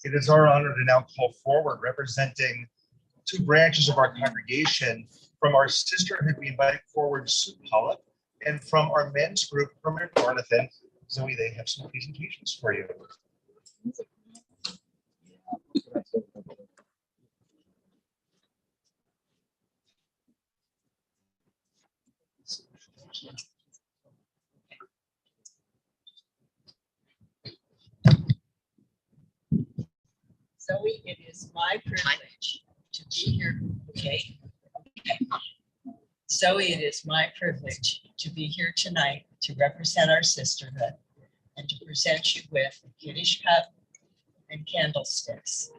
It is our honor to now call forward, representing two branches of our congregation. From our sisterhood, we invite forward Sue Pollock, and from our men's group, Herman and Jonathan. Zoe, they have some presentations for you. Zoe, it is my privilege to be here. Okay. Zoe, it is my privilege to be here tonight to represent our sisterhood and to present you with a Kiddush cup and candlesticks.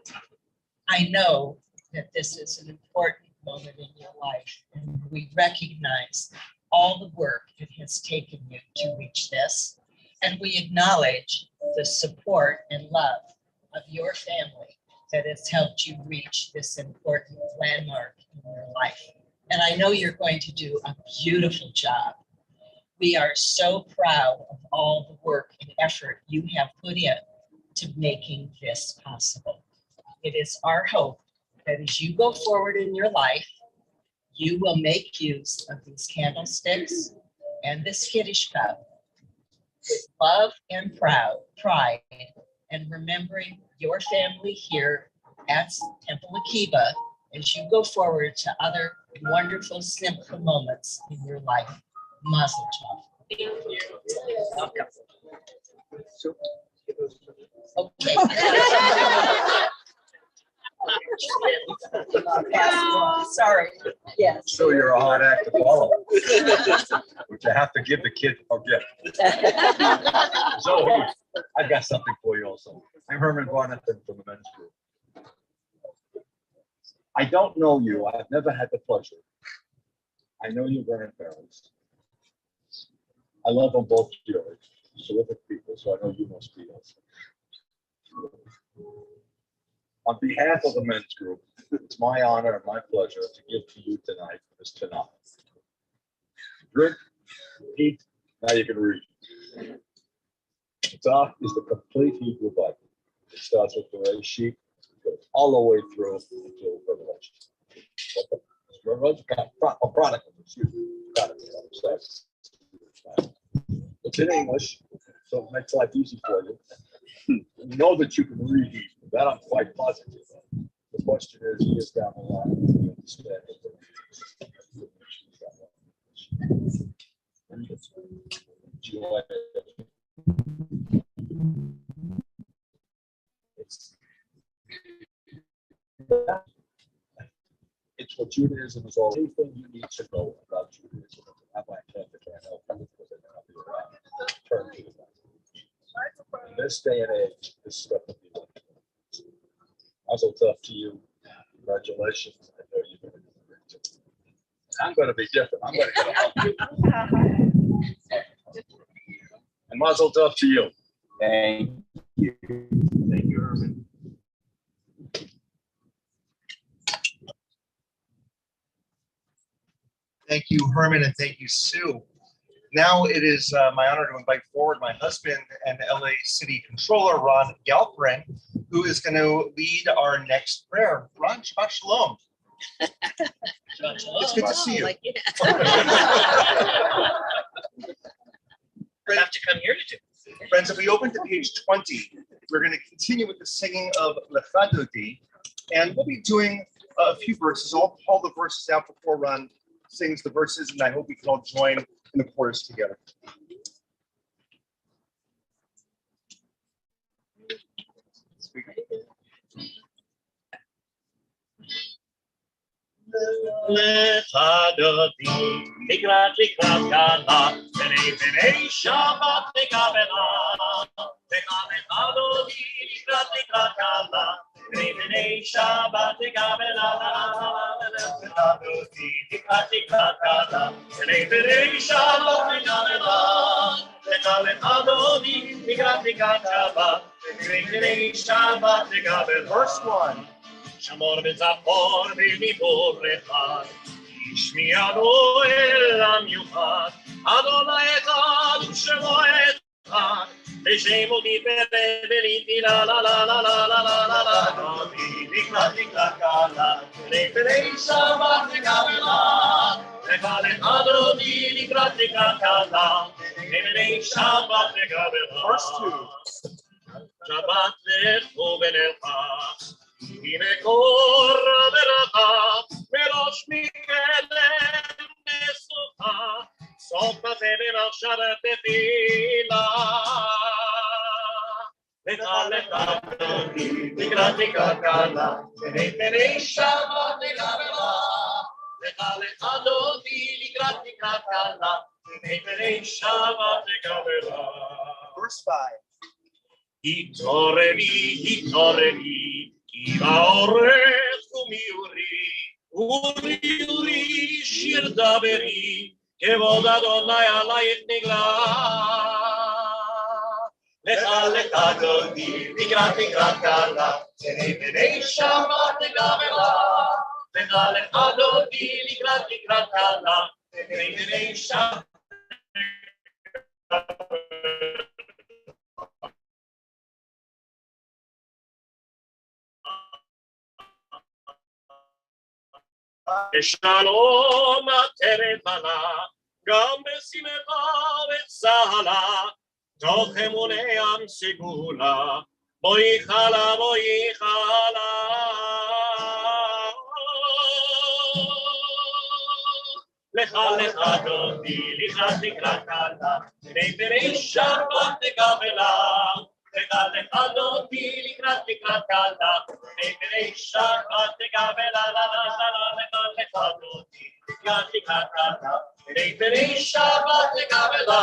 I know that this is an important moment in your life, and we recognize all the work it has taken you to reach this, and we acknowledge the support and love of your family that has helped you reach this important landmark in your life. And I know you're going to do a beautiful job. We are so proud of all the work and effort you have put in to making this possible. It is our hope that as you go forward in your life, you will make use of these candlesticks and this Kiddush cup with love and pride, and remembering your family here at Temple Akiba as you go forward to other wonderful, simple moments in your life. Mazel tov. Thank you. Welcome. Okay. Sorry. Yes. So you're a hard act to follow. But you have to give the kid a gift. So I've got something for you also. I'm Herman Barnathan from the men's group. I don't know you. I've never had the pleasure. I know your grandparents. I love them both dearly. Terrific people, so I know you must be also. On behalf of the men's group, it's my honor and my pleasure to give to you tonight this Tanakh. Drink, eat, now you can read. Tanakh is the complete Hebrew Bible. It starts with the Reshit, goes all the way through until Revelation. Chronicles, excuse me. It's in English, so it makes life easy for you. You know that you can read Hebrew. That I'm quite positive of. The question is, years down the line, you understand it's what Judaism is all. Anything you need to know about Judaism, I can't help you because I don't be around. Turn to the Bible. In this day and age, this stuff will be like Mazel tov to you. Congratulations. I know you're going to be great too. I'm going to be different. I'm going to help you. And Mazel tov to you. Thank you. Thank you, Herman. Thank you, Herman, and thank you, Sue. Now it is my honor to invite forward my husband and LA City Controller, Ron Galperin, who is going to lead our next prayer. Ron, Shabbat Shalom. Shabbat Shalom. It's good to see you. I have to come here to do. Friends, if we open to page 20, we're going to continue with the singing of Lecha Dodi, and we'll be doing a few verses. I'll call the verses out before Ron sings the verses, and I hope we can all join in the chorus together. Lecha Dodi, לקראת קלה, בני שבת תקבלה. lecha Dodi, לקראת קלה, בני שבת תקבלה. lecha Dodi, לקראת קלה, בני שבת תקבלה. lecha Dodi, לקראת קלה, בני שבת תקבלה. Verse 1. שמור בצפון ובמדבר אחד, ישמיענו אל המיוחד, אדוני אחד ושמו אחד, Lasciamo di perderiti la la la la la la la la la di cala le perei Shabbat di cala le cale adro di cala le perei Shabbat di cala First two. Shabbat le juvenilha Ine corra verrà veloce Michele Mesuha Sopra te ne lasciare te fila di gratica cala e ne Shabbat di cala le cale adoti di gratica cala e ne Shabbat di cala Verse 5. Hittorevi, Iva ore uri, shirdaberi, che voda donna e alla etnigla. Le calle cagoni, di graticala, se ne vede Shabbat di gavela. Le calle adoti, di graticala, se ne vede Shabbat Shalom terefana, gambe simeva vezala, tochemune am segula, boi chala. Lecha dodi, lichati krakala, reiperei Shabbat gavela. Lecha dodi, lichati krakala, reiperei Shabbat gavela. Lecha dodi, lichati krakala, reiperei Shabbat gavela.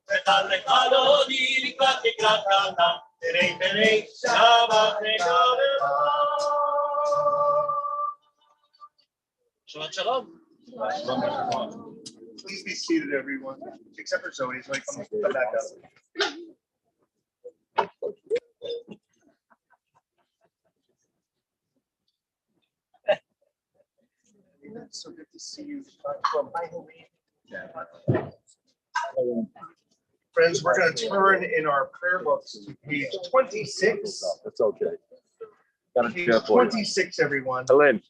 Lecha dodi, lichati krakala, reiperei Shabbat gavela. Shabbat shalom. Please be seated, everyone, except for Zoe, so I come back up. It's so good to see you from Friends, we're going to turn in our prayer books to page 26. That's okay. Got a Page chair for you. 26, everyone. Lillian,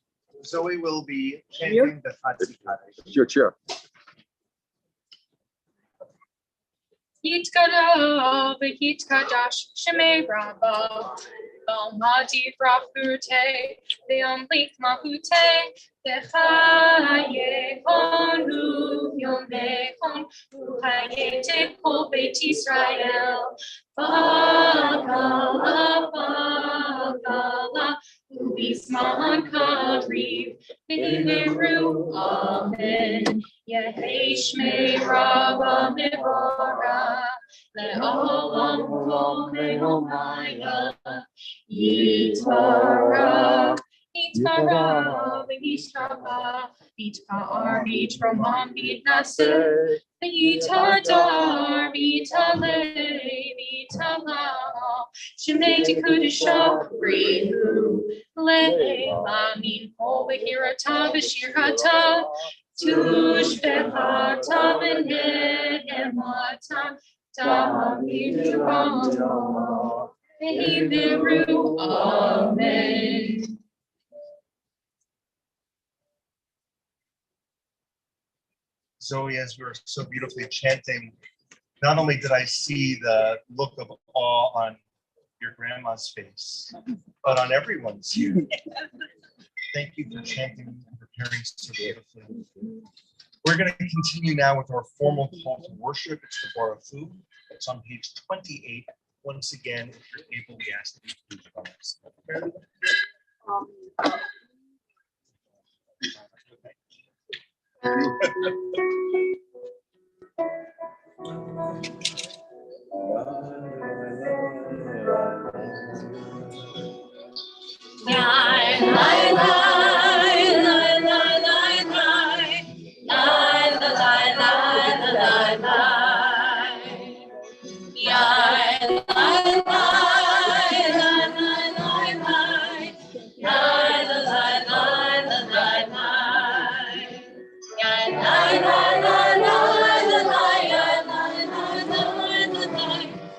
Zoe will be chanting the Chatzikah. it's your chair. Yitkara v'yitkadash shemei rabba v'almadi rafute v'yomlik mahute v'chaye honu yomechon v'chayete kol beit Yisrael v'gala u'bizman kadriv v'hiru amen Yehei shmei rabba mivora le'olam kol me'omaya Yitara v'yitara v'yitpa'ar v'yitramam v'yitnaser v'yitadar v'yitalei v'yitala Shemei tikudisha brihu le'elamin kol v'hirata v'shirata Tush v'chata v'ne'emata David Rama Ve'hiviru Amen. Zoe, as we were so beautifully chanting, not only did I see the look of awe on your grandma's face, but on everyone's. Thank you for chanting and preparing so beautifully. We're going to continue now with our formal call to worship. It's the bar of food. It's on page 28. Once again, if you're able, we ask that you please join us.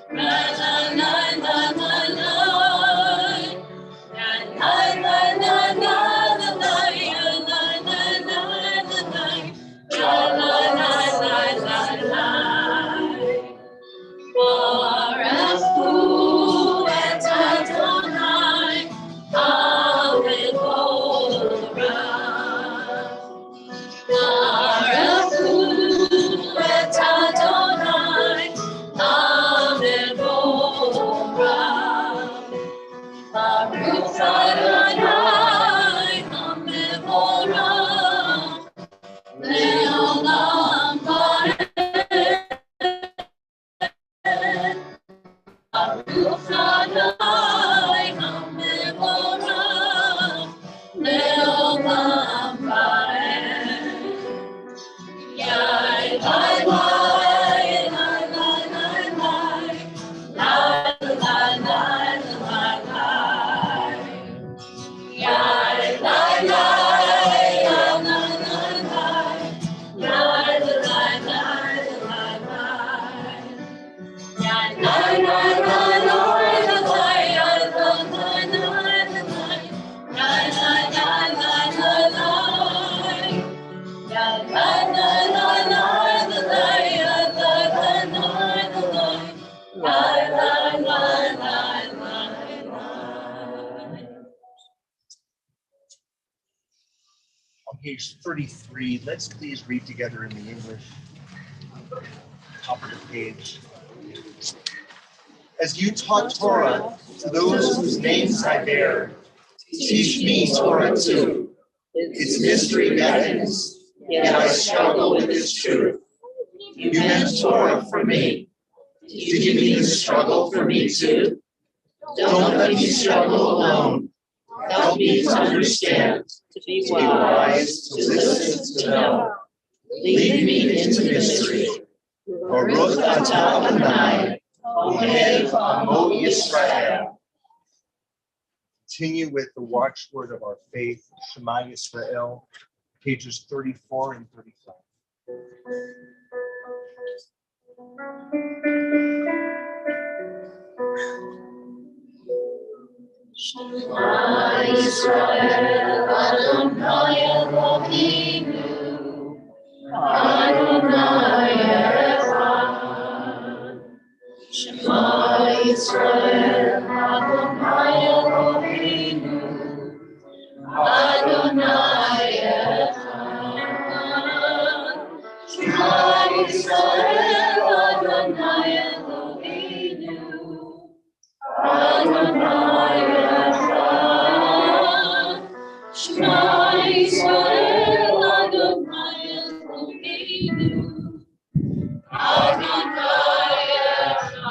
La page 33. Let's please read together in the English. Top of the page. As you taught Torah to those whose names I bear, teach me Torah too. Its mystery beckons, yet I struggle with its truth. You meant Torah for me. Did you mean the struggle for me too? Don't let me struggle alone. Help me to understand, to be wise, to listen, to know. Lead me into mystery. Baruch atah Adonai, Ohev Amo Yisrael. Continue with the watchword of our faith, Shema Yisrael, pages 34 and 35. Shema Yisrael, Adonai Eloheinu, Adonai Echad. Shema Yisrael, Adonai Eloheinu, Adonai Echad. Shema Yisrael, Adonai Eloheinu, Adonai Echad. Shema Yisrael, Adonai Eloheinu, Adonai Echad.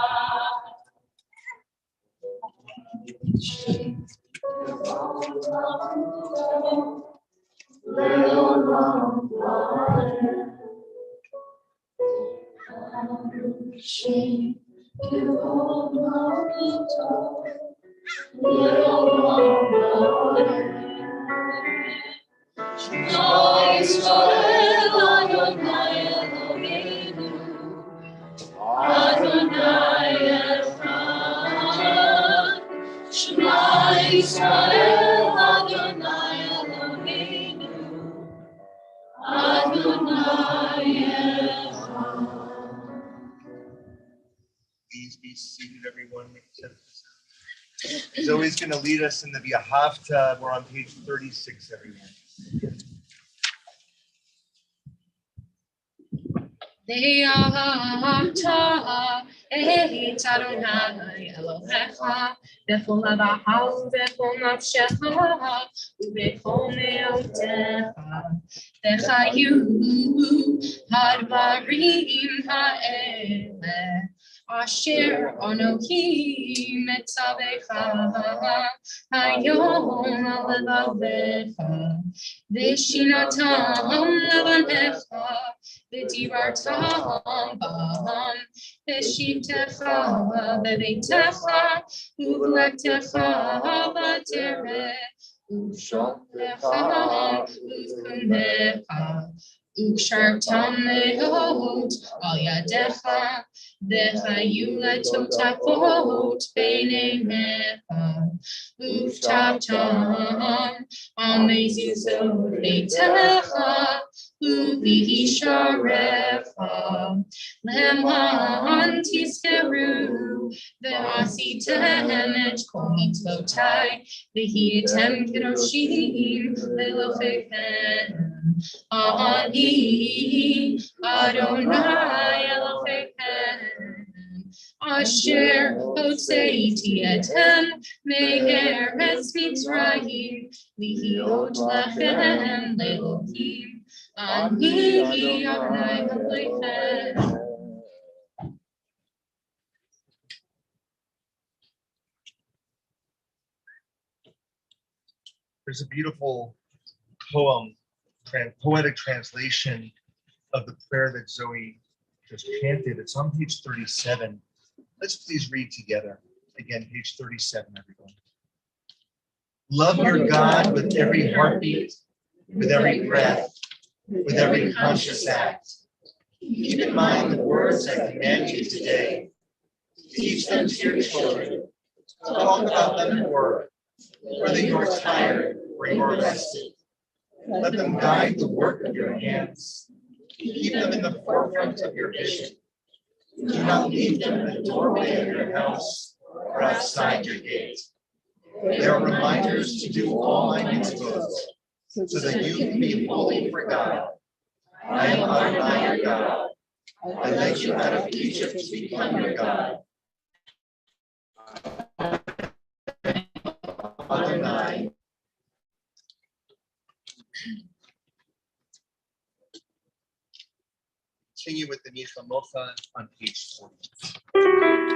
Israel, Adonai Eloheinu, Adonai Echad. Please be seated, everyone. Zoe's going to lead us in the V'ahavta. We're on page 36, everyone. Ve'ahavta et Adonai Elohecha b'chol levav v'chol nafshecha u'b'chol me'otecha v'chayu hadvarim ha'ele asher Anohi metzavecha hayom levavecha v'shinatam levanecha v'divartam bam v'shivtecha v'veitecha uv'lechtecha v'derech uv'shoktecha uv'kunecha uv'shartam me'ot al yadecha v'chayu letotafot b'neinecha uv'tavtam al mezuzot beitecha Uvisharefa Leman Tiskeru Ve'asitem et kol mitzvotai Ve'hitem kedoshim Ve'lofechem Ani Adonai Elofechem Asher Hotzeiti etem Me'eretz Mitzrayim Lihiot lachem le'Elohim Ani Adonai Elohim. There's a beautiful poem, poetic translation of the prayer that Zoe just chanted. It's on page 37. Let's please read together. Again, page 37, everyone. Love your God with every heartbeat, with every breath, with every conscious act. Keep in mind the words I command you today. Teach them to your children. Talk about them at work, whether you're tired or you're rested. Let them guide the work of your hands. Keep them in the forefront of your vision. Do not leave them in the doorway of your house or outside your gate. They are reminders to do all my mitzvot, so that you can be holy for God. I am Adonai your God. I led you out of Egypt to become your God. Adonai. Continue with the Nishamocha on page 40.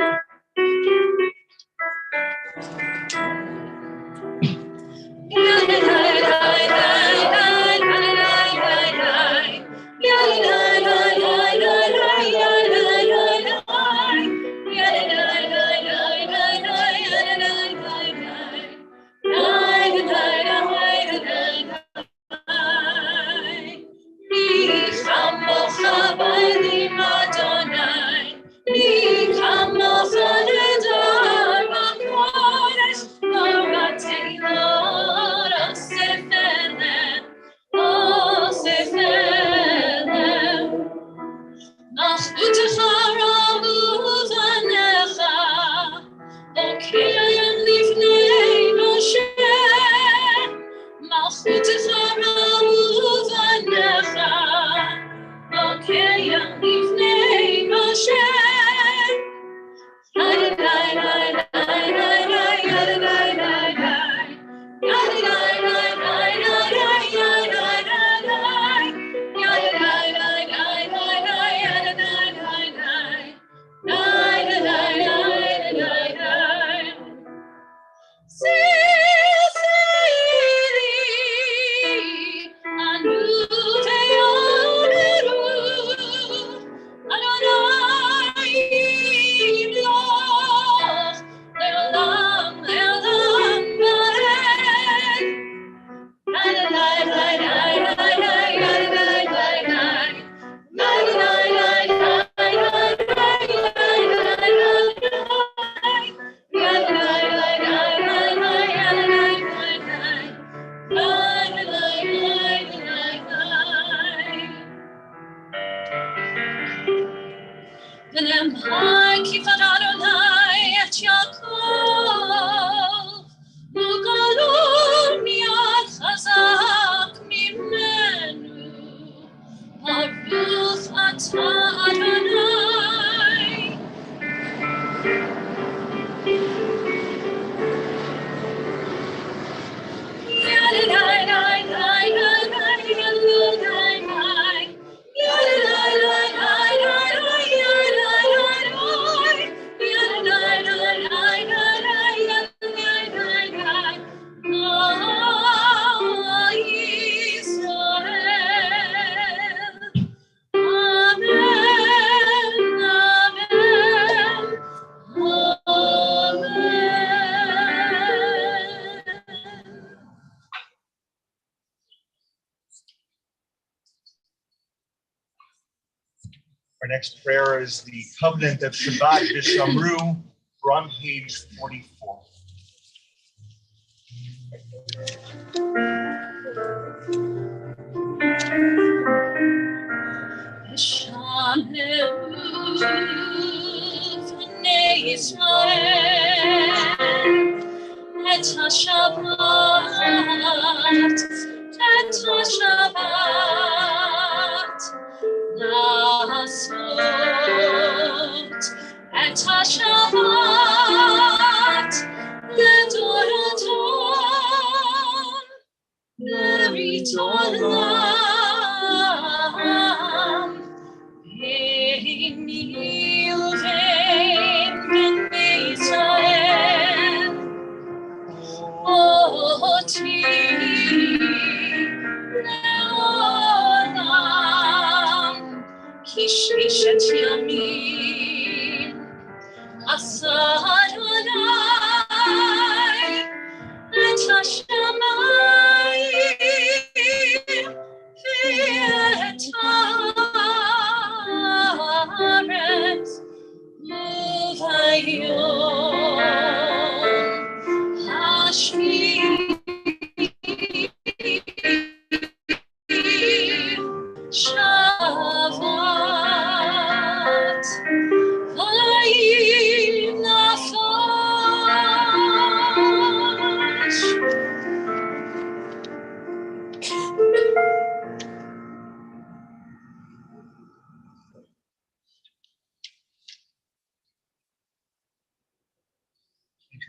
Our next prayer is the covenant of Shabbat Vishamru. We're on page 44.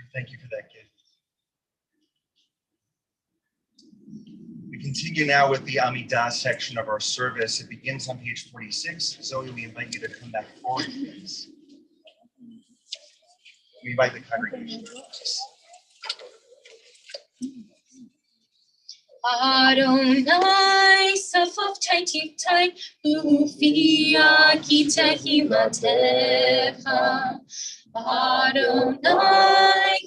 Sure, thank you for that gift. We continue now with the Amidah section of our service. It begins on page 46. Zoe, we invite you to come back forward, please. We invite the congregation. Adonai, Safaf Taiti Tai, Ufia Kitehi Matecha. Adonai,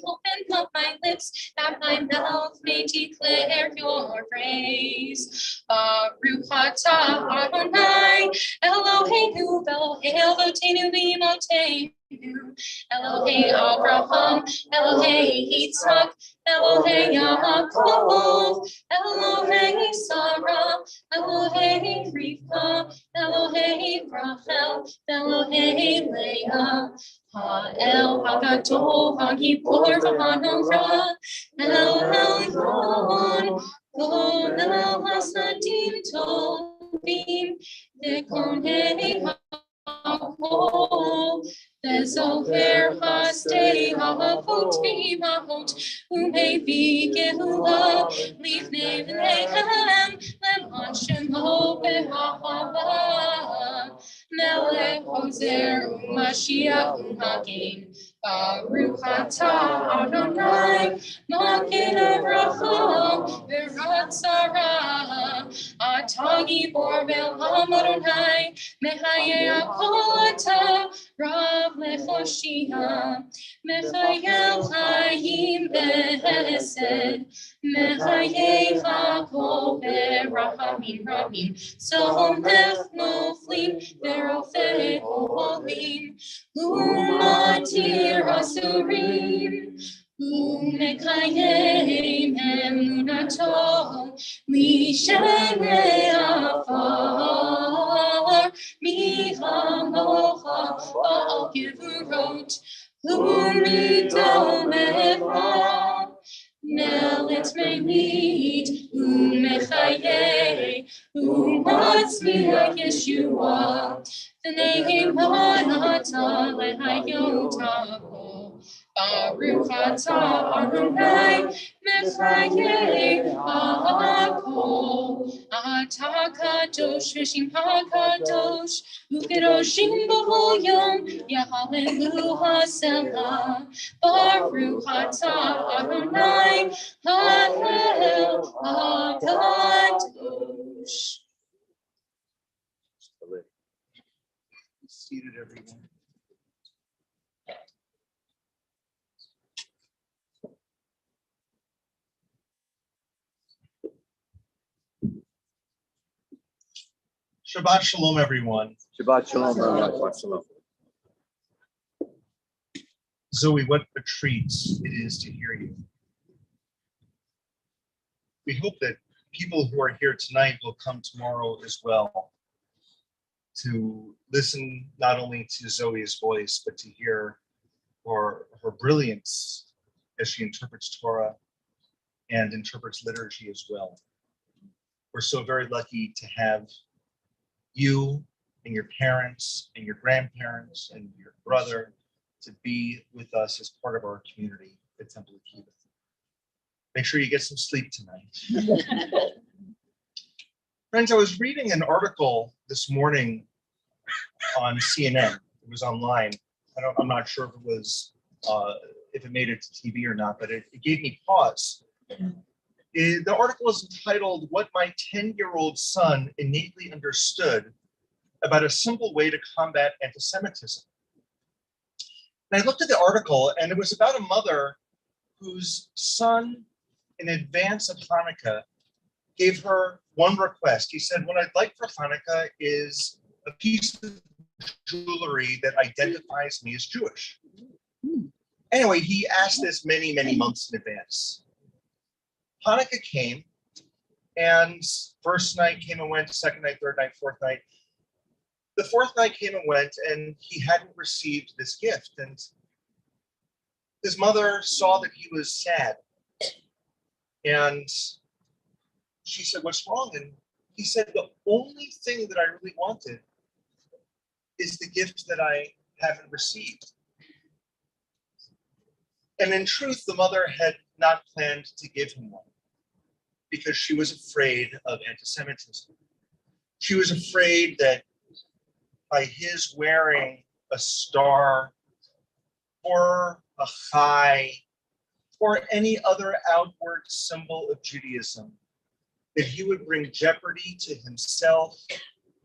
open up my lips, that my mouth may declare your praise. Baruch atah Adonai, Eloheinu, Eloheinu v'imoteinu, Elohei Abraham, Elohei Yitzhak, Elohei Yaakov, Elohei Sarah, Elohei Rivka, Elohei Rachel, Elohei Leah. Ha'el Hagadol Hagibor V'Hanora, El Elyon, Kol Hasadim Tovim, V'Konei Ha'Kol, V'Zoher Hastei Ha'avot V'Imahot, U'Mevi Gehula, Livnei V'Nehem, Leman Shemo V'Ha'ava. Melech Hoser U'Mashiach U'Magen, Baruch atah Adonai, Magen Avraham V'Ratzara, Atah Gibor Ve'Olam Adonai, Mechayeh Hakol Atah, Rav Lechoshia, Mechayel Chaim B'Hesed, Mechayeh Hakol Be'Rachamim Rabim, Somech Noflim Verofei Olim, Umatir Asurim, Umekayem Emunato, Mishenei Afar, Mihamocha Ba'al Gevurot, Umidol Mecha, Melet Me'mid, Umechayeh, Umatzmiach Yeshua, V'nei Manata Lehayotako, Baruch atah Adonai, Mechayeh Hakol, Atah Kadosh V'Shimcha Kadosh, U'Kedoshim B'Kol Yom, Yahallelu Haselah, Baruch atah Adonai, Hallel HaKadosh. Seated, everyone. Shabbat Shalom, everyone. Shabbat Shalom. Shabbat Shalom. Zoe, what a treat it is to hear you. We hope that people who are here tonight will come tomorrow as well to listen not only to Zoe's voice, but to hear her brilliance as she interprets Torah and interprets liturgy as well. We're so very lucky to have you and your parents and your grandparents and your brother to be with us as part of our community at Temple Akiba. Make sure you get some sleep tonight. Friends, I was reading an article this morning on CNN. It was online. I'm not sure if it was if it made it to TV or not, but it gave me pause. The article is entitled, "What My 10-Year-Old Son Innately Understood About a Simple Way to Combat Anti-Semitism." And I looked at the article, and it was about a mother whose son, in advance of Hanukkah, gave her one request. He said, "What I'd like for Hanukkah is a piece of jewelry that identifies me as Jewish." Anyway, he asked this many, many months in advance. Hanukkah came, and first night came and went, second night, third night, fourth night. The fourth night came and went, and he hadn't received this gift. And his mother saw that he was sad. And she said, "What's wrong?" And he said, "The only thing that I really wanted is the gift that I haven't received." And in truth, the mother had not planned to give him one because she was afraid of anti-Semitism. She was afraid that by his wearing a star or a chai or any other outward symbol of Judaism, that he would bring jeopardy to himself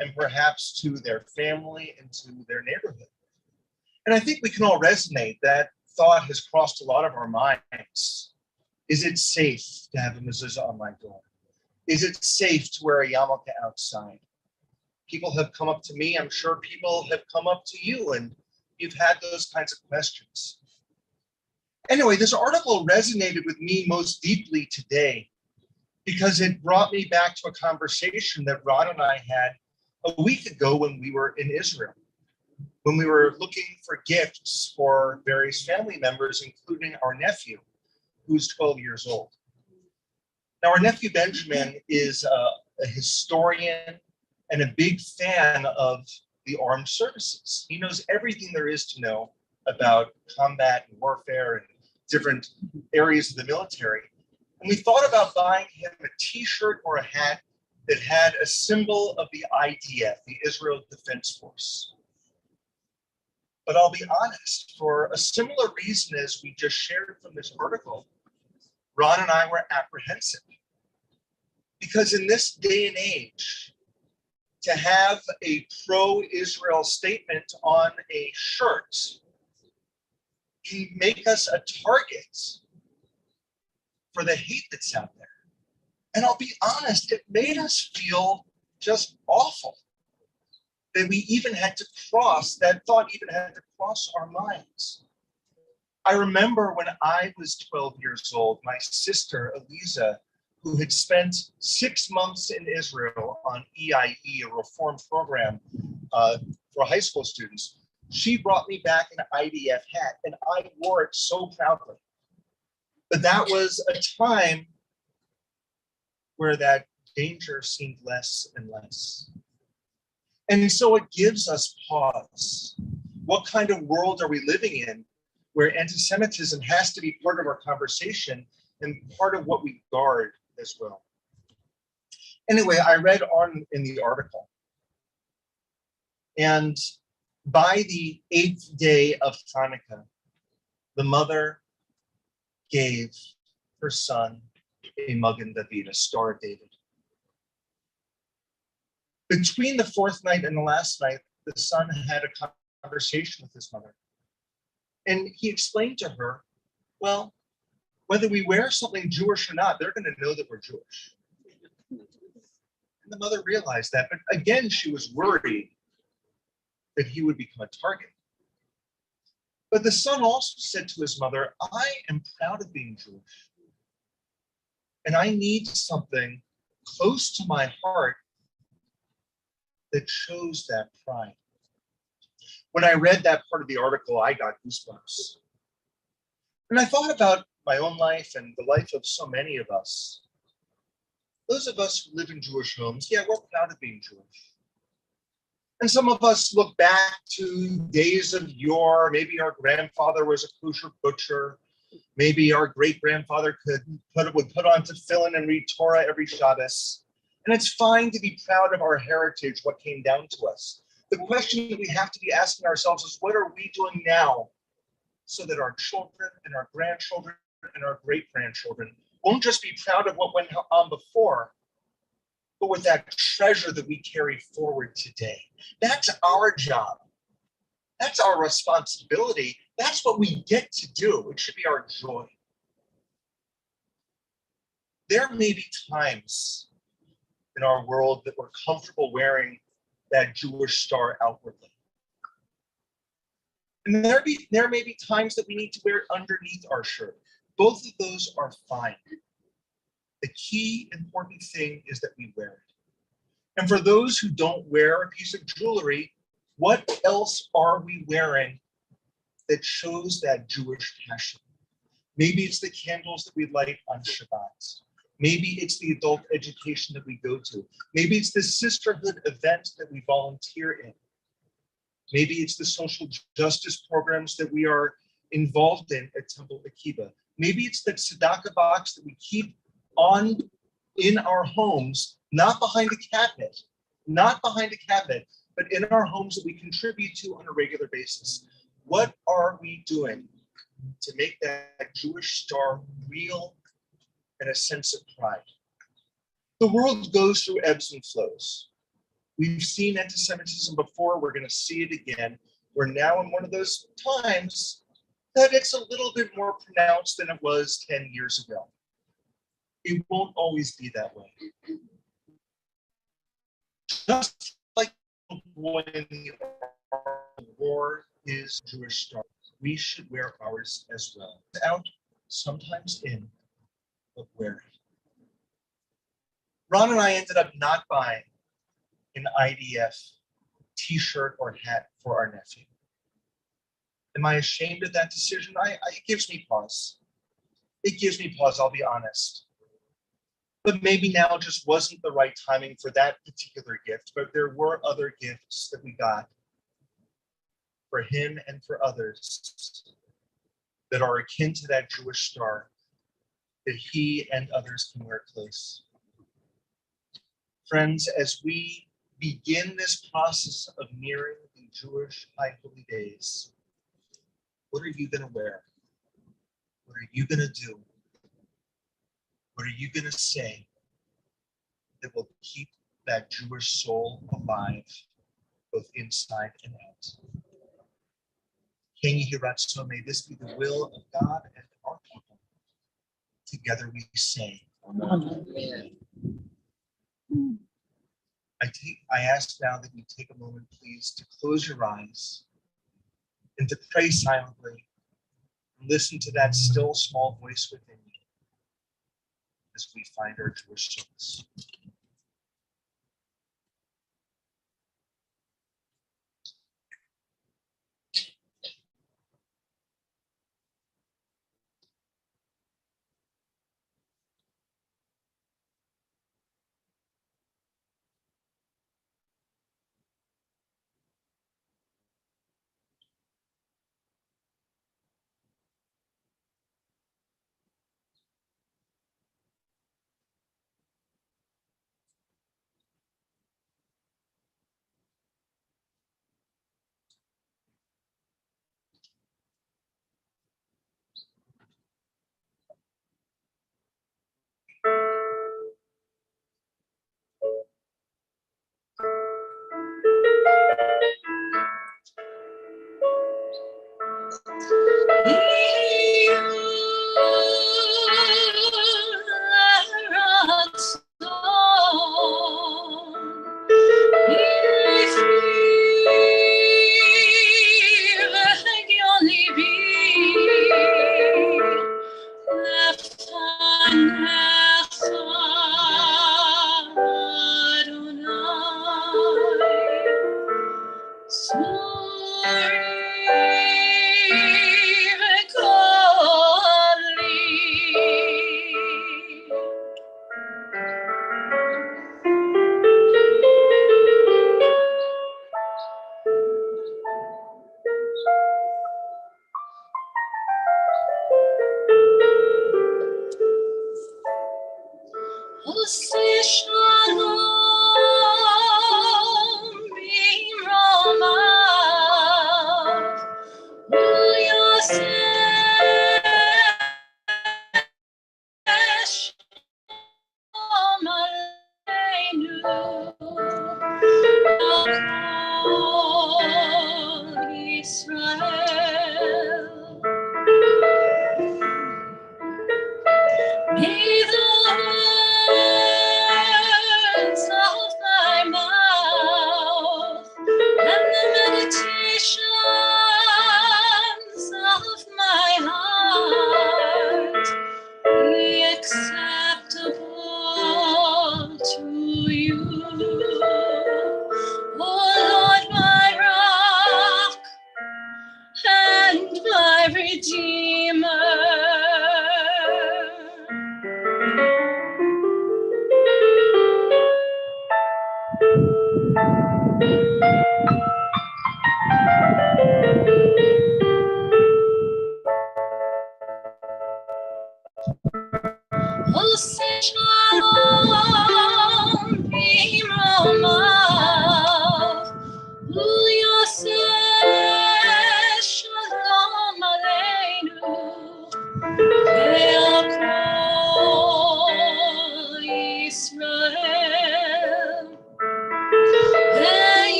and perhaps to their family and to their neighborhood. And I think we can all resonate. That thought has crossed a lot of our minds. Is it safe to have a mezuzah on my door? Is it safe to wear a yarmulke outside? People have come up to me. I'm sure people have come up to you, and you've had those kinds of questions. Anyway, this article resonated with me most deeply today because it brought me back to a conversation that Ron and I had a week ago when we were in Israel, when we were looking for gifts for various family members, including our nephew, who's 12 years old. Now, our nephew Benjamin is a historian and a big fan of the armed services. He knows everything there is to know about combat and warfare and different areas of the military. And we thought about buying him a t-shirt or a hat that had a symbol of the IDF, the Israel Defense Force. But I'll be honest, for a similar reason as we just shared from this article, Ron and I were apprehensive. Because in this day and age, to have a pro-Israel statement on a shirt can make us a target for the hate that's out there. And I'll be honest, it made us feel just awful that we even had to cross, that thought even had to cross our minds. I remember when I was 12 years old, my sister, Eliza, who had spent 6 months in Israel on EIE, a reform program for high school students, she brought me back an IDF hat, and I wore it so proudly. But that was a time where that danger seemed less and less. And so it gives us pause. What kind of world are we living in where anti-Semitism has to be part of our conversation and part of what we guard as well? Anyway, I read on in the article. And by the 8th day of Hanukkah, the mother gave her son a Magen David, a Star of David. Between the 4th night and the last night, the son had a conversation with his mother. And he explained to her, well, whether we wear something Jewish or not, they're going to know that we're Jewish. And the mother realized that, but again, she was worried that he would become a target. But the son also said to his mother, I am proud of being Jewish. And I need something close to my heart that shows that pride. When I read that part of the article, I got goosebumps. And I thought about my own life and the life of so many of us. Those of us who live in Jewish homes, yeah, we're proud of being Jewish. And some of us look back to days of yore. Maybe our grandfather was a kosher butcher. Maybe our great-grandfather would put on tefillin and read Torah every Shabbos. And it's fine to be proud of our heritage, what came down to us. The question that we have to be asking ourselves is, what are we doing now so that our children and our grandchildren and our great-grandchildren won't just be proud of what went on before, but with that treasure that we carry forward today? That's our job. That's our responsibility. That's what we get to do. It should be our joy. There may be times in our world that we're comfortable wearing that Jewish star outwardly. And there may be times that we need to wear it underneath our shirt. Both of those are fine. The key important thing is that we wear it. And for those who don't wear a piece of jewelry, what else are we wearing that shows that Jewish passion? Maybe it's the candles that we light on Shabbat. Maybe it's the adult education that we go to. Maybe it's the sisterhood event that we volunteer in. Maybe it's the social justice programs that we are involved in at Temple Akiba. Maybe it's that tzedakah box that we keep on in our homes, not behind a cabinet, but in our homes that we contribute to on a regular basis. What are we doing to make that Jewish star real and a sense of pride? The world goes through ebbs and flows. We've seen anti-Semitism before, we're going to see it again. We're now in one of those times that it's a little bit more pronounced than it was 10 years ago. It won't always be that way. Just like the boy in the war is Jewish star, we should wear ours as well. Out, sometimes in, but wearing. Ron and I ended up not buying an IDF t-shirt or hat for our nephew. Am I ashamed of that decision? It gives me pause. It gives me pause, I'll be honest. But maybe now just wasn't the right timing for that particular gift, but there were other gifts that we got for him and for others that are akin to that Jewish star that he and others can wear close. Friends, as we begin this process of nearing the Jewish High Holy Days, what are you going to wear? What are you going to do? What are you going to say that will keep that Jewish soul alive, both inside and out? Ken Yehi Ratzon, may this be the will of God and our people. Together we say, Amen. I ask now that you take a moment, please, to close your eyes and to pray silently and listen to that still small voice within you as we find our Jewish souls.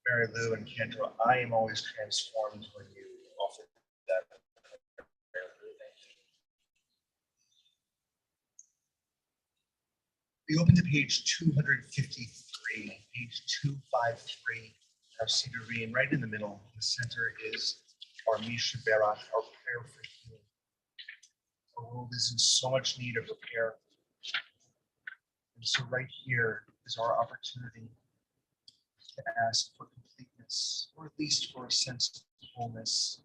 Mary Lou and Kendra, I am always transformed when you offer that. We open to page 253, page 253, our cedar reading. Right in the middle, in the center is our Misha Barak, our prayer for healing. Our world is in so much need of repair. And so right here is our opportunity to ask for completeness, or at least for a sense of wholeness.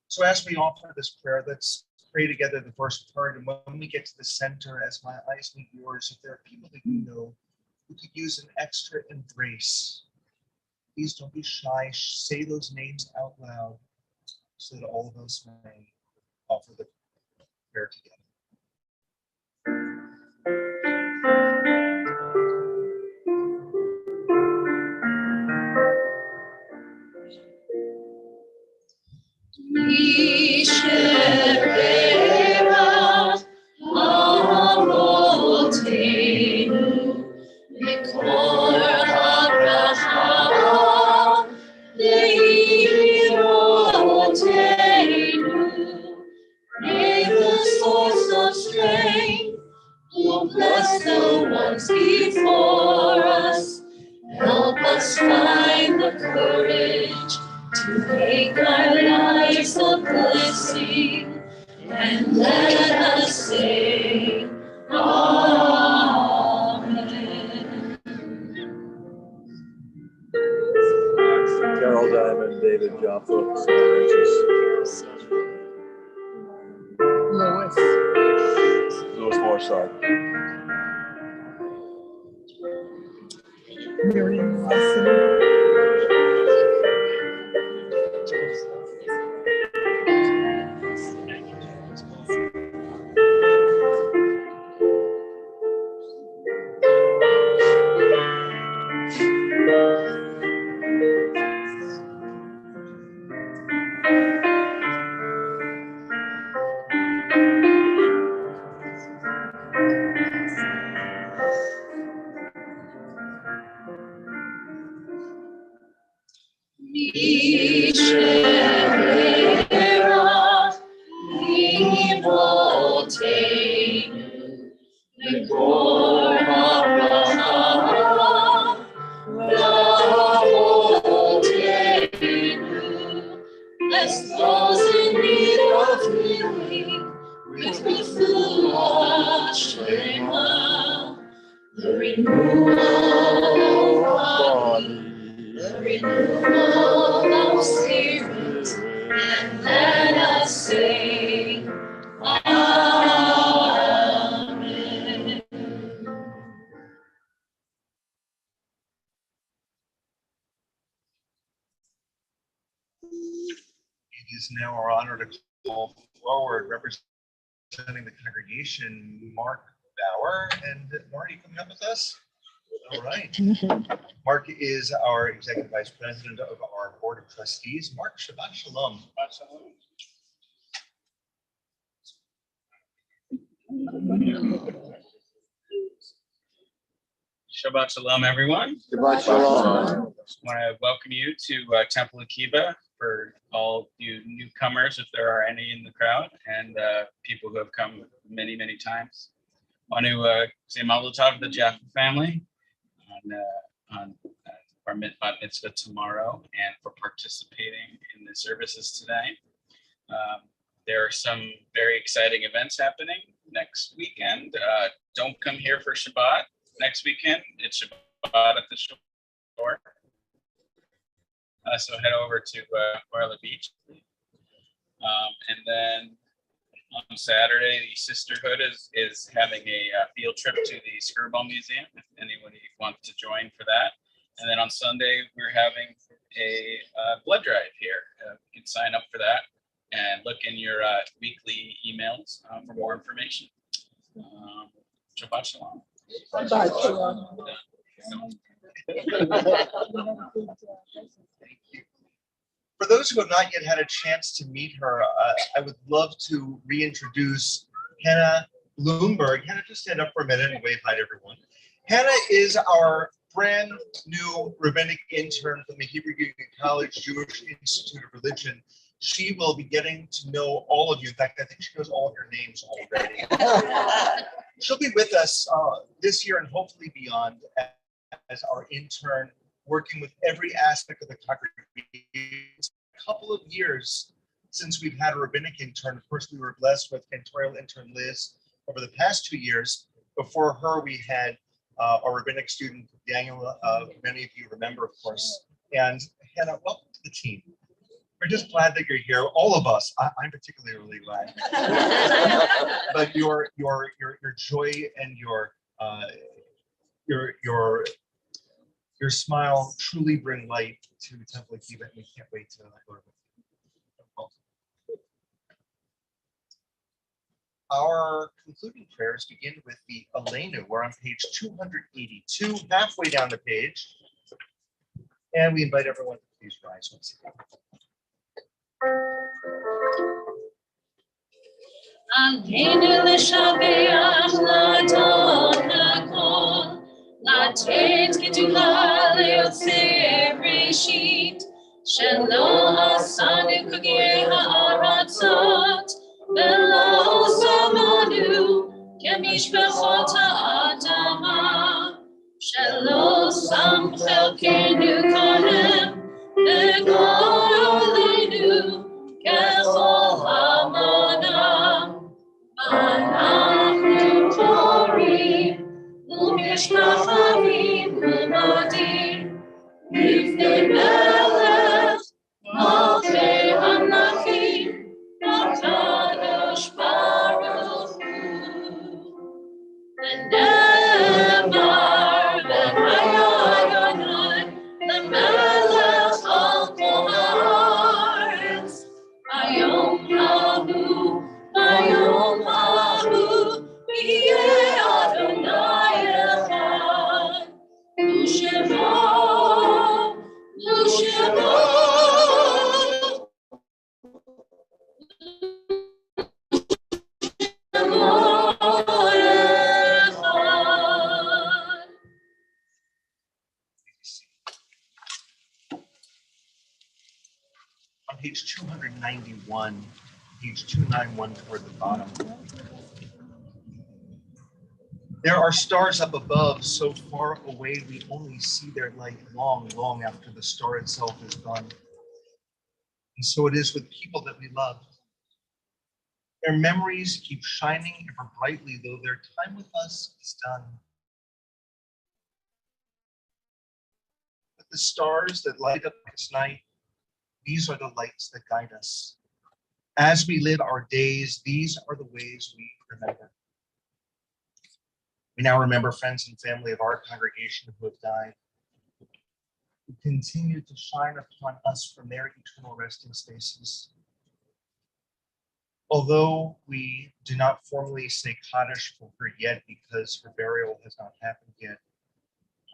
So as we offer this prayer, let's pray together the first part. And when we get to the center, as my eyes meet yours, if there are people that you know who could use an extra embrace, please don't be shy. Say those names out loud so that all of us may offer the prayer together. Bless the ones before us. Help us find the courage to make our lives a blessing, and let us say, Amen. Carol Diamond, David Joppa, Louis Morside. It is now our honor to call forward, representing the congregation, Mark Bauer. And Mark, are you coming up with us? All right. Mark is our Executive Vice President of our Board of Trustees. Mark, Shabbat Shalom. Shabbat Shalom, everyone. Shabbat Shalom. I want to welcome you to Temple Akiba, for all you newcomers, if there are any in the crowd, and people who have come many, many times. I want to say Mazel Tov to the Jaffa family on our mitzvah tomorrow, and for participating in the services today. There are some very exciting events happening next weekend. Don't come here for Shabbat next weekend. It's Shabbat at the shore. So head over to Orla Beach. And then on Saturday, the Sisterhood is having a field trip to the Screwball Museum, if anybody wants to join for that. And then on Sunday, we're having a blood drive here. You can sign up for that and look in your weekly emails for more information. Shabbat Shalom. For those who have not yet had a chance to meet her, I would love to reintroduce Hannah Bloomberg. Hannah, just stand up for a minute and wave hi to everyone. Hannah is our brand new rabbinic intern from the Hebrew Union College Jewish Institute of Religion. She will be getting to know all of you. In fact, I think she knows all of your names already. She'll be with us this year and hopefully beyond as our intern, working with every aspect of the congregation. It's a couple of years since we've had a rabbinic intern. Of course, we were blessed with cantorial intern Liz over the past 2 years. Before her, we had our rabbinic student, Daniel, many of you remember, of course. And Hannah, welcome to the team. We're just glad that you're here. All of us. I'm particularly glad. But your joy and your smile truly bring light to Temple Akiba, and we can't wait to learn with you. Our concluding prayers begin with the Aleinu. We're on page 282, halfway down the page. And we invite everyone to please rise once again. Aleinu l'shabeach l'adon hakol, לתת גדולה ליוצר ראשית, שלא עשנו כגר הארצות, ולא שמענו כמשפחות האדמה, שלא שם חלקנו קודם, וגורלנו ככל המנה. ואנחנו קוראים ומשפחים ומודים לפני מלך מלכי המלכים הקדוש ברוך הוא. ונאמר והיה אדוני למלך על כל הארץ ביום ההוא ביום ההוא יהיה אדוני אחד ושמו On page 291, page 291 toward the bottom. There are stars up above, so far away we only see their light long, long after the star itself is gone. And so it is with people that we love. Their memories keep shining ever brightly, though their time with us is done. But the stars that light up this night, these are the lights that guide us. As we live our days, these are the ways we remember. We now remember friends and family of our congregation who have died, who continue to shine upon us from their eternal resting spaces. Although we do not formally say Kaddish for her yet because her burial has not happened yet,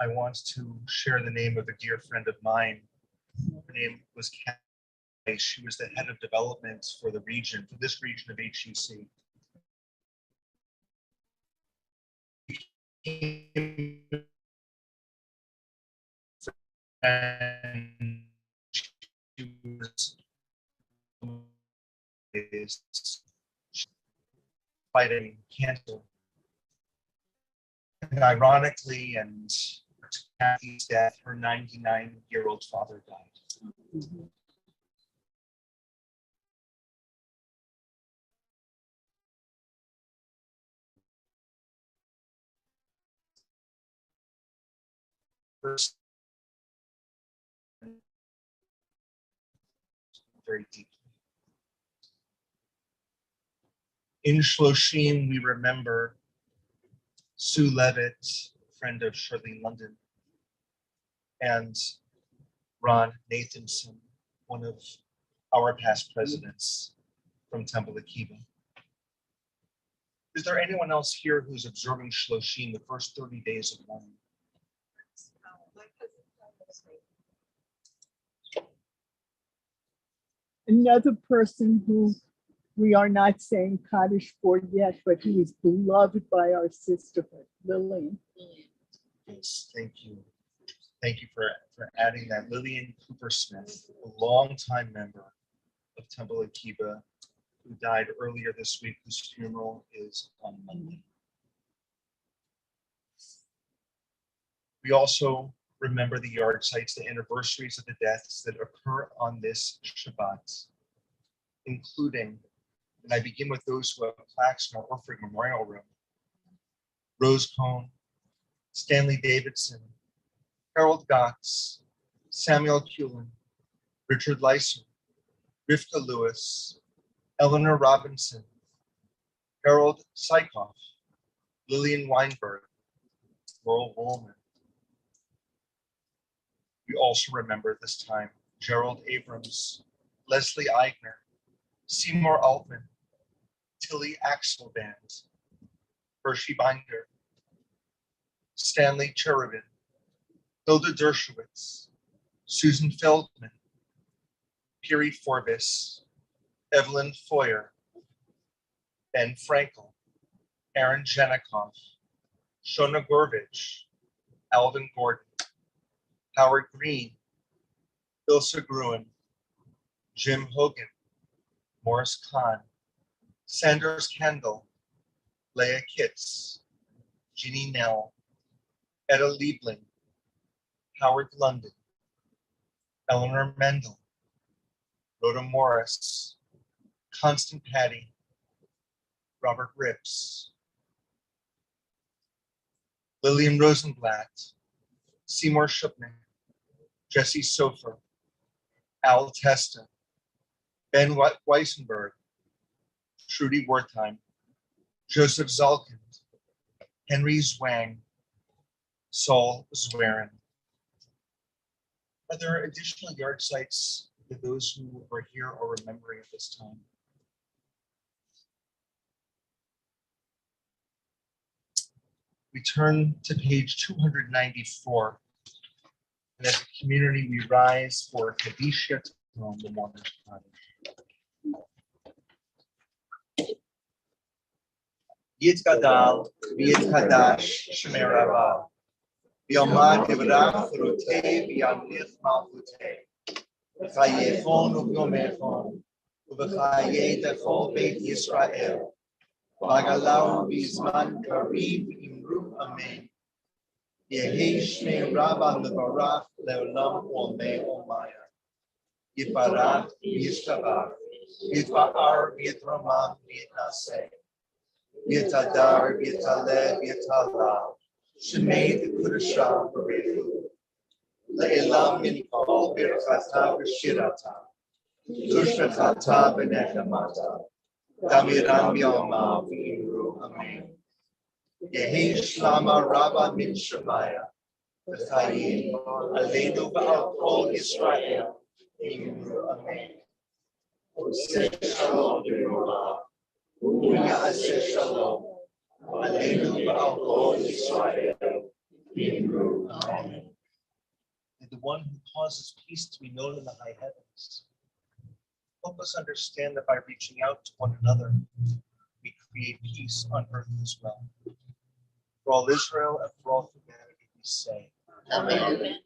I want to share the name of a dear friend of mine. Her name was Kathy. She was the head of development for the region, for this region of HUC. And she was fighting cancer. And ironically, and Kathy's death, her 99-year-old father died. very deeply. In Shloshim, we remember Sue Levitt, friend of Shirley London, and Ron Nathanson, one of our past presidents from Temple Akiba. Is there anyone else here who's observing Shloshim, the first 30 days of mourning? Another person who we are not saying Kaddish for yet, but he is beloved by our sisterhood, Lillian. Yes, thank you. Thank you for adding that. Lillian Cooper Smith, a longtime member of Temple Akiba, who died earlier this week, whose funeral is on Monday. We also remember the yard sites, the anniversaries of the deaths that occur on this Shabbat, including, and I begin with those who have plaques in our Orphic Memorial Room: Rose Cohn, Stanley Davidson, Harold Gotts, Samuel Cullen, Richard Leiser, Rivka Lewis, Eleanor Robinson, Harold Sykoff, Lillian Weinberg, Laurel Woolman. We also remember this time Gerald Abrams, Leslie Eigner, Seymour Altman, Tilly Axelband, Hershey Binder, Stanley Cherubin, Hilda Dershowitz, Susan Feldman, Piri Forbis, Evelyn Foyer, Ben Frankel, Aaron Janikoff, Shona Gorvich, Alvin Gordon, Howard Green, Ilsa Gruen, Jim Hogan, Morris Kahn, Sanders Kendall, Leah Kitts, Jeannie Nell, Etta Liebling, Howard London, Eleanor Mendel, Rhoda Morris, Constant Patty, Robert Rips, Lillian Rosenblatt, Seymour Shupnick, Jesse Sofer, Al Testa, Ben Weissenberg, Trudy Wertheim, Joseph Zalkind, Henry Zwang, Saul Zwerin. Are there additional yard sites for those who are here or remembering at this time? We turn to page 294. And as a community, we rise for Kadisha on the mourner's cottage. Yit Gadal, Yit Kadash, Shemei Rabah. Yomad Ibrah, Frute, Yamnif Malfute. Chayefon Ubnomefon, Ubechaye Tefol Beit Yisrael. Bagalau Bizman Karib Imru Amen. Yehi Shmei Rabba Levarach Leolam Olmei Olmaya. Yiparach Yishtabach. Yitba'ar Yitramam Yitnaseh. Yitadar Yitaleh Yitala. Shemei Kudashah Barefu. Le'elam Min Kol Birchata V'Shirata. Tushachata V'Nechamata. Damiram Yoma V'Imru Amen. Yehi Shlama Rabba Min Shemaya. V'Chayim Aleinu Ba'al Kol Yisrael. Imru Amen. Oseh Shalom B'Nurah. U'Ya'aseh Shalom. Aleinu Ba'al Kol Yisrael. Imru Amen. The one who causes peace to be known in the high heavens. Help us understand that by reaching out to one another, we create peace on earth as well. For all Israel and for all humanity, we say, Amen.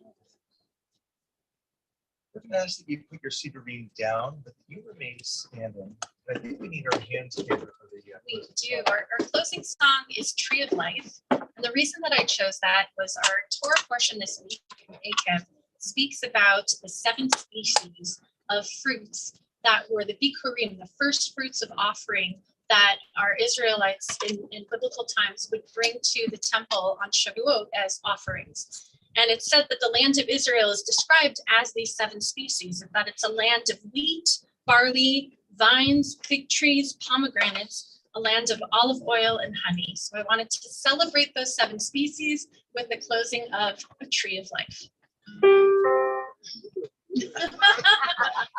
We're going to ask that you put your cedarine down, but that you remain standing. I think we need our hands together for the We do. Our closing song is Tree of Life. And the reason that I chose that was our Torah portion this week in Akiba speaks about the 7 species of fruits that were the bikurim, the first fruits of offering that our Israelites in biblical times would bring to the temple on Shavuot as offerings. And it's said that the land of Israel is described as these 7 species, and that it's a land of wheat, barley, vines, fig trees, pomegranates, a land of olive oil and honey. So I wanted to celebrate those 7 species with the closing of a tree of life.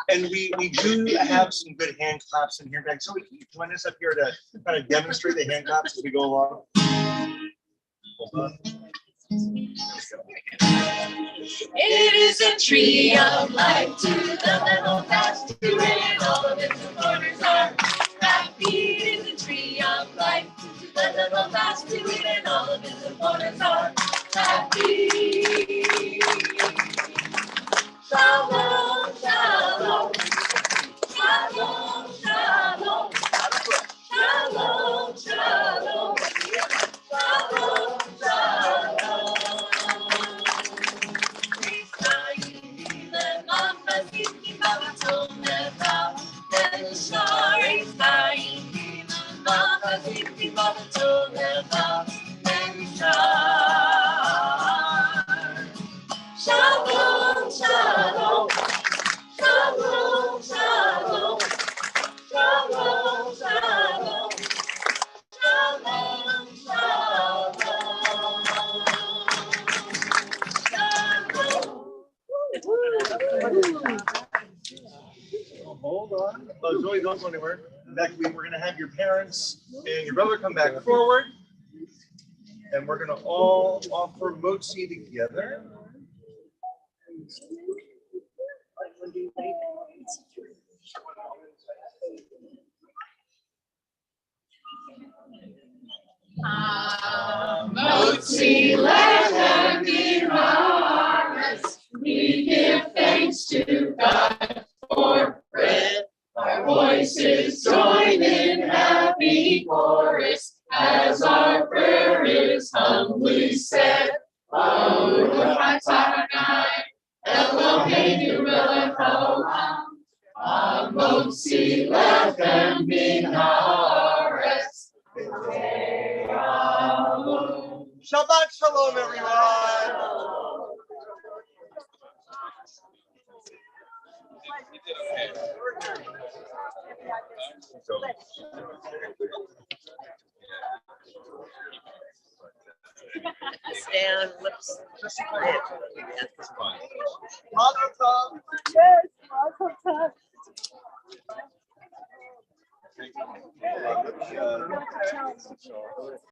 And we do have some good hand claps in here, Beck. So can you join us up here to kind of demonstrate the hand claps as we go along? Hold on. It is a tree of life to the little past to it, all of its supporters are happy. It is a tree of life to the little past to it, and all of its supporters are happy. Shalom, shalom, shalom, shalom, shalom, shalom, shalom, shalom. Shalom, shalom, shalom, shalom, shalom, shalom, shalom, Hold on. Oh, Zoe, don't go anywhere. Beck, we're going to have your parents and your brother come back forward. And we're going to all offer motzi together. Motzi lechem b'haaretz, we give thanks to God for bread. Our voices join in happy chorus as our prayer is humbly said. Baruch atah Adonai, Eloheinu melech haolam, hamotzi lechem min haaretz. Shabbat shalom, everyone. Stand, lips, just quiet. Mazel tov. Yes, Mazel tov.